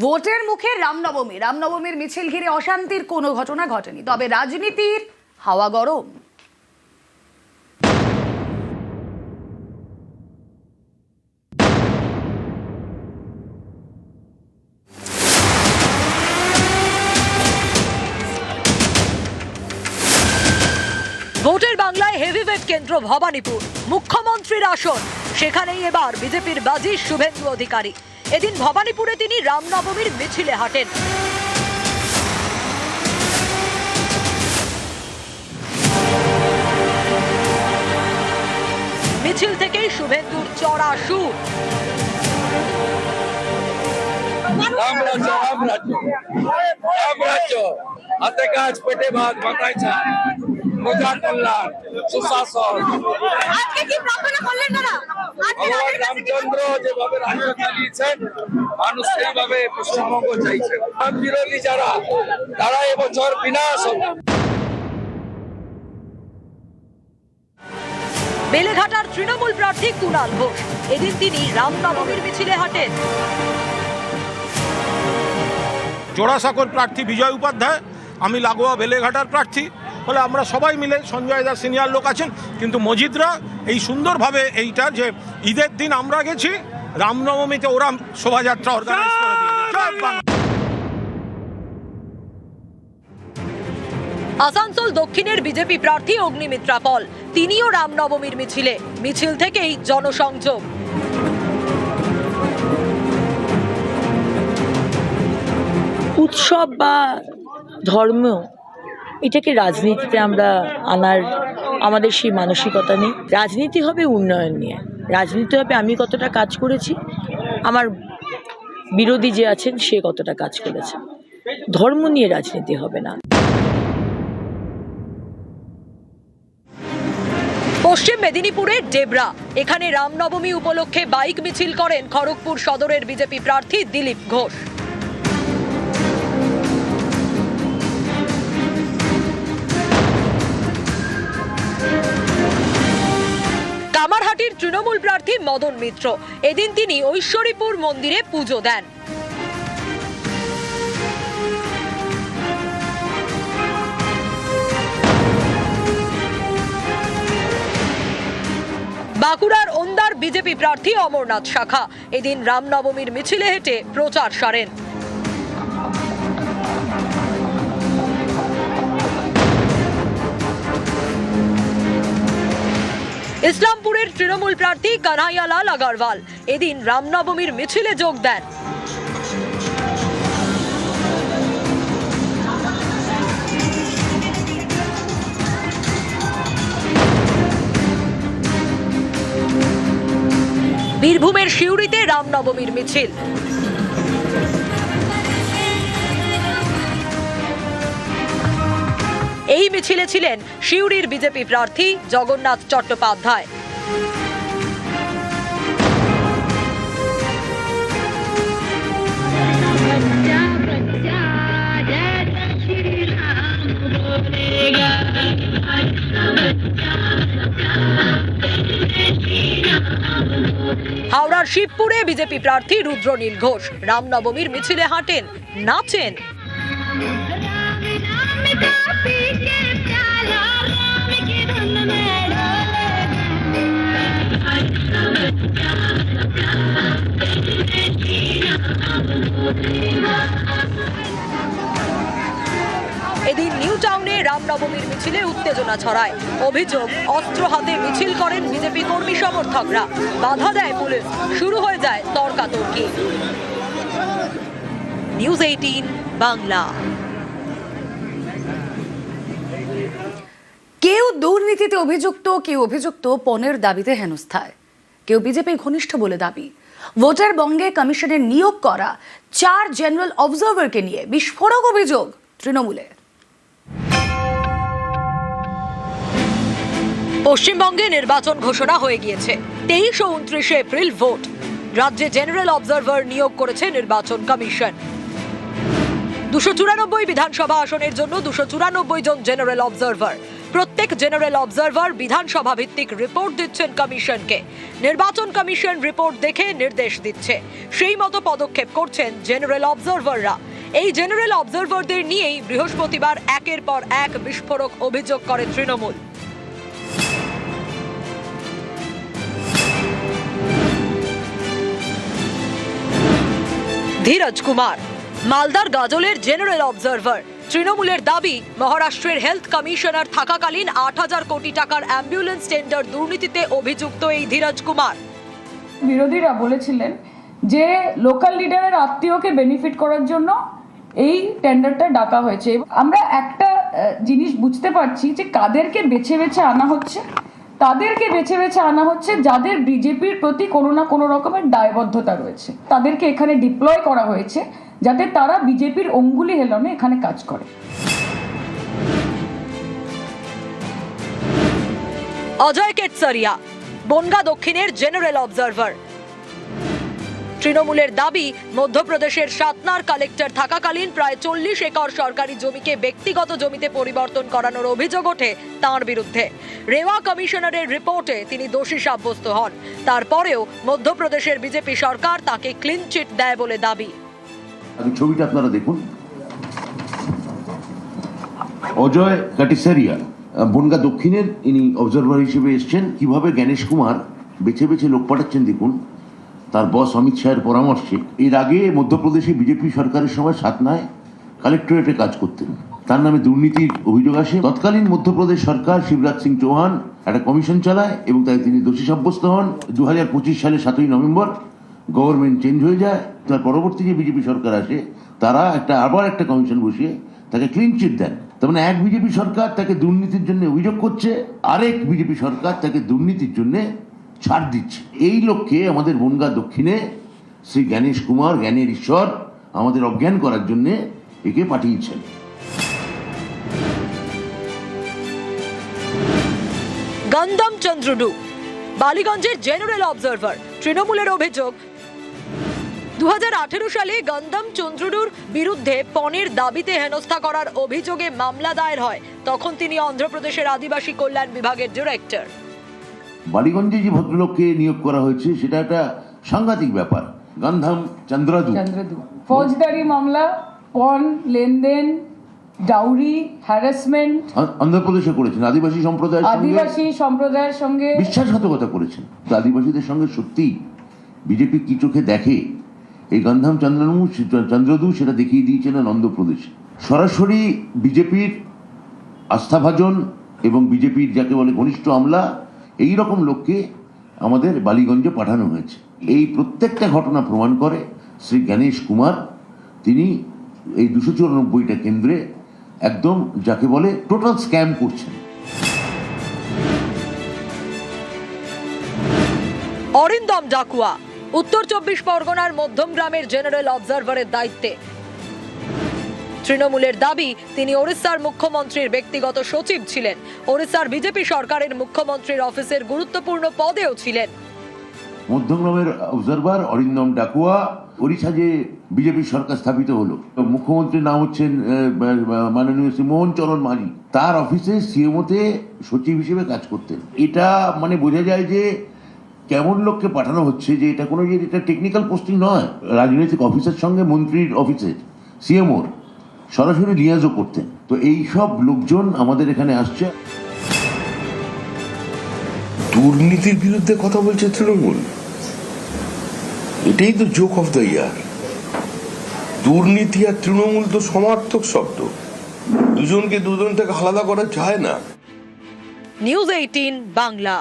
ভোটের মুখে রামনবমীর মিছিল ঘিরে অশান্তির কোনো ঘটনা ঘটেনি, তবে রাজনীতির হাওয়া গরম। ভোটের বাংলায় হেভিওয়েট কেন্দ্র ভবানীপুর, মুখ্যমন্ত্রীর আসন। সেখানেই এবার বিজেপির বাজি শুভেন্দু অধিকারী। এদিন ভবানীপুরে তিনি রামনবমীর মিছিলে হাঁটেন। মিছিল থেকেই শুভেন্দুর চড়া সুর। হাতে কাজ পেটে ভাত মাথায় ছাদ, প্রজা কল্যাণ, সুশাসন। আজকে কি প্রার্থনা করলেন না? ভগবান রামচন্দ্র যেভাবে রাজ্য চালিয়েছেন, মানুষ সেইভাবে পশ্চিমবঙ্গ চাইছেন। বিরোধী যারা, তারা এবছর বিনাশ হবে। বেলেঘাটার তৃণমূল প্রার্থী কুণাল ঘোষ, এদিন তিনি রামনবমীর মিছিলে হাঁটেন। জোড়াসাঁকোর প্রার্থী বিজয় উপাধ্যায়, আমি লাগোয়া বেলেঘাটার প্রার্থী। ফলে আমরা সবাই মিলে, সঞ্জয় দা সিনিয়র লোক আছেন, কিন্তু মজিদরা এই সুন্দরভাবে এইটা যে ঈদের দিন আমরা গেছি, রামনবমীতে ওরা শোভাযাত্রা অর্গানাইজ করে দিয়েছে। আসানসোল দক্ষিণের বিজেপি প্রার্থী অগ্নিমিত্রা পল, তিনিও রামনবমীর মিছিলে। মিছিল থেকেই জনসংযোগ। উৎসব বা ধর্ম, এটাকে রাজনীতিতে আমরা আনার আমাদের সেই মানসিকতা নেই। রাজনীতি হবে উন্নয়ন নিয়ে, রাজনীতি হবে আমি কতটা কাজ করেছি, আমার বিরোধী যে আছেন সে কতটা কাজ করেছে। ধর্ম নিয়ে রাজনীতি হবে না। পশ্চিম মেদিনীপুরের ডেবরা, এখানে রামনবমী উপলক্ষে বাইক মিছিল করেন খড়গপুর সদরের বিজেপি প্রার্থী দিলীপ ঘোষ। কামারহাটির তৃণমূল প্রার্থী মদন মিত্র, এদিন তিনি ঐশ্বরীপুর মন্দিরে পুজো দেন। বাঁকুড়ার ওন্দার বিজেপি প্রার্থী অমরনাথ শাখা, এদিন রামনবমীর মিছিলে হেঁটে প্রচার সারেন। ইসলামপুরের তৃণমূল প্রার্থী কানাইয়ালাল আগারওয়াল, এদিন রামনবমীর মিছিলে যোগ দেন। বীরভূমের সিউড়িতে রামনবমীর মিছিল। এই মিছিলে ছিলেন সিউড়ির বিজেপি প্রার্থী জগন্নাথ চট্টোপাধ্যায়। হাওড়ার শিবপুরে বিজেপি প্রার্থী রুদ্রনীল ঘোষ রামনবমীর মিছিলে হাঁটেন, নাচেন। এদিন নিউ টাউনে রামনবমীর মিছিলে উত্তেজনা ছড়ায়। অভিযোগ, অস্ত্র হাতে মিছিল করেন বিজেপি কর্মী সমর্থকরা, বাধা দেয় পুলিশ, শুরু হয়ে যায় তর্কাতর্কি। নিউজ 18 বাংলা। কেউ দুর্নীতিতে অভিযুক্ত, কেউ অভিযুক্ত পণের দাবিতে হেনস্থায়, কেউ বিজেপি ঘনিষ্ঠ বলে দাবি। ভোটার বঙ্গে কমিশনের নিয়োগ করা 4 জেনারেল অবজারভারকে নিয়ে বিস্ফোরক অভিযোগ তৃণমূলে। পশ্চিমবঙ্গে নির্বাচন ঘোষণা হয়ে গিয়েছে। 23 ও 29 এপ্রিল ভোট। রাজ্যে জেনারেল অবজারভার নিয়োগ করেছে নির্বাচন কমিশন। 294 বিধানসভা আসনের জন্য 294 জন জেনারেল অবজারভার। প্রত্যেক জেনারেল অবজারভার বিধানসভা ভিত্তিক রিপোর্ট দিচ্ছেন কমিশনকে। নির্বাচন কমিশন রিপোর্ট দেখে নির্দেশ দিচ্ছে, সেই মতো পদক্ষেপ করছেন জেনারেল অবজারভাররা। এই জেনারেল অবজারভারদের নিয়েই বৃহস্পতিবার একের পর এক বিস্ফোরক অভিযোগ করে তৃণমূল। ধীরজ কুমার মালদার গাজলের জেনারেল অবজারভার। তৃণমূলের দাবি, মহারাষ্ট্রের হেলথ কমিশনার থাকাকালীন 8,000 কোটি টাকার অ্যাম্বুলেন্স টেন্ডার দুর্নীতিতে অভিযুক্ত এই ধীরজ কুমার। বিরোধীরা বলেছিলেন যে লোকাল লিডারের আত্মীয়কে বেনিফিট করার জন্য এই টেন্ডারটা ডাকা হয়েছে। আমরা একটা জিনিস বুঝতে পারছি যে কাদেরকে বেছে বেছে আনা হচ্ছে। তাদেরকে বেছে বেছে আনা হচ্ছে যাদের বিজেপির প্রতি কোনো না কোনো রকমের দায়বদ্ধতা রয়েছে। তাদেরকে এখানে ডিপ্লয় করা হয়েছে যাতে তারা বিজেপির অঙ্গুলি হেলনে এখানে কাজ করে। অজয় কেতসরিয়া বনগা দক্ষিণের জেনারেল অবজারভার। তৃণমূলের দাবি, মধ্যপ্রদেশের সাতনার কালেক্টর থাকাকালীন প্রায় 40 একর সরকারি জমিকে ব্যক্তিগত জমিতে পরিবর্তন করানোর অভিযোগ ওঠে তাঁর বিরুদ্ধে। রেওয়া কমিশনারের রিপোর্টে তিনি দোষী সাব্যস্ত হন। তারপরেও মধ্যপ্রদেশের বিজেপি সরকার তাকে ক্লিন চিট দেয় বলে দাবি। ছবিটা আপনারা দেখুন, অজয় কাটিসারিয়া বনগা দক্ষিণের ইনি অবজারভার হিসেবে এসছেন। কিভাবে জ্ঞানেশ কুমার বেছে বেছে লোক পাঠাচ্ছেন দেখুন, তার বস অমিত শাহের পরামর্শে। এর আগে মধ্যপ্রদেশে বিজেপি সরকারের সময় সাতনায় কালেক্টরেটে কাজ করতেন, তার নামে দুর্নীতির অভিযোগ আসে। তৎকালীন মধ্যপ্রদেশ সরকার শিবরাজ সিং চৌহান একটা কমিশন চালায় এবং তাই তিনি দোষী সাব্যস্ত হন। 2025 সালে 7ই নভেম্বর গভর্নমেন্ট চেঞ্জ হয়ে যায়। তার পরবর্তী যে বিজেপি সরকার আসে তারা আবার একটা কমিশন বসিয়ে তাকে ক্লিন চিট দেন। তার মানে এক বিজেপি সরকার তাকে দুর্নীতির জন্য অভিযোগ করছে, আরেক বিজেপি সরকার তাকে দুর্নীতির জন্য ছাড় দিচ্ছে। এই লক্ষ্যে আমাদের বনগা দক্ষিণে শ্রী জ্ঞানেশ কুমার, জ্ঞানের ঈশ্বর, আমাদের অজ্ঞান করার জন্য একে পাঠিয়েছেন। গন্ধম চন্দ্রডু বালিগঞ্জের জেনারেল অবজারভার। তৃণমূলের অভিযোগ, 2018 সালে গন্ধম চন্দ্রডুর বিরুদ্ধে পণের দাবিতে হেনস্থা করার অভিযোগে মামলা দায়ের হয়। তখন তিনি অন্ধ্রপ্রদেশের আদিবাসী কল্যাণ বিভাগের ডিরেক্টর। বালিগঞ্জে যে ভদ্রলোককে নিয়োগ করা হয়েছে সেটা একটা সাংঘাতিক ব্যাপার। গন্ধম চন্দ্রডু ফৌজদারি মামলা, পণ লেনদেন, ডাউরি, হ্যারাসমেন্ট অন্ধ্রপ্রদেশে করেছেন। আদিবাসী সম্প্রদায়ের সঙ্গে বিশ্বাসঘাতকতা করেছেন। আদিবাসীদের সঙ্গে সত্যি বিজেপি কি চোখে দেখে এই গন্ধম চন্দ্রডু সেটা দেখিয়ে দিয়েছিলেন অন্ধ্রপ্রদেশে। সরাসরি বিজেপির আস্থাভাজন এবং বিজেপির যাকে বলে ঘনিষ্ঠ আমলা, এই রকম লোককে আমাদের বালিগঞ্জে পাঠানো হয়েছে। এই প্রত্যেকটা ঘটনা প্রমাণ করে শ্রী জ্ঞানেশ কুমার তিনি এই 294টা কেন্দ্রে একদম যাকে বলে টোটাল স্ক্যাম করছেন। অরিন্দম ডাকুয়া উত্তর 24 পরগনার মধ্যম গ্রামের জেনারেল অবজারভারের দায়িত্বে। তৃণমূলের দাবি, তিনি ওড়িশার মুখ্যমন্ত্রীর ব্যক্তিগত সচিব ছিলেন। ওড়িশার বিজেপি সরকারের মুখ্যমন্ত্রীর অফিসের গুরুত্বপূর্ণ পদেও ছিলেন। মধ্যমগ্রামের অবজারভার অরিন্দম ডাকুয়া, ওড়িশা যে বিজেপি সরকার স্থাপিত হলো, মুখ্যমন্ত্রীর নাম হচ্ছেন মাননীয় শ্রী মোহন চরণ মাঝি, তার অফিসে সিএমওতে সচিব হিসেবে কাজ করতেন। এটা মানে বোঝা যায় যে কেমন লোককে পাঠানো হচ্ছে, যে এটা কোনো এটা টেকনিক্যাল পোস্টিং নয়। রাজনৈতিক অফিসের সঙ্গে মন্ত্রীর অফিসের সিএমওর সরাসরি লিয়াজও করতেন। তো এই সব লোকজন আমাদের এখানে আসছে। দুর্নীতির বিরুদ্ধে কথা বলছে তৃণমূল, এটাই তো জোক অফ দ্য ইয়ার। দুর্নীতি আর তৃণমূল তো সমার্থক শব্দ, দুজনকে দুজন থেকে আলাদা করা যায় না। নিউজ 18 বাংলা।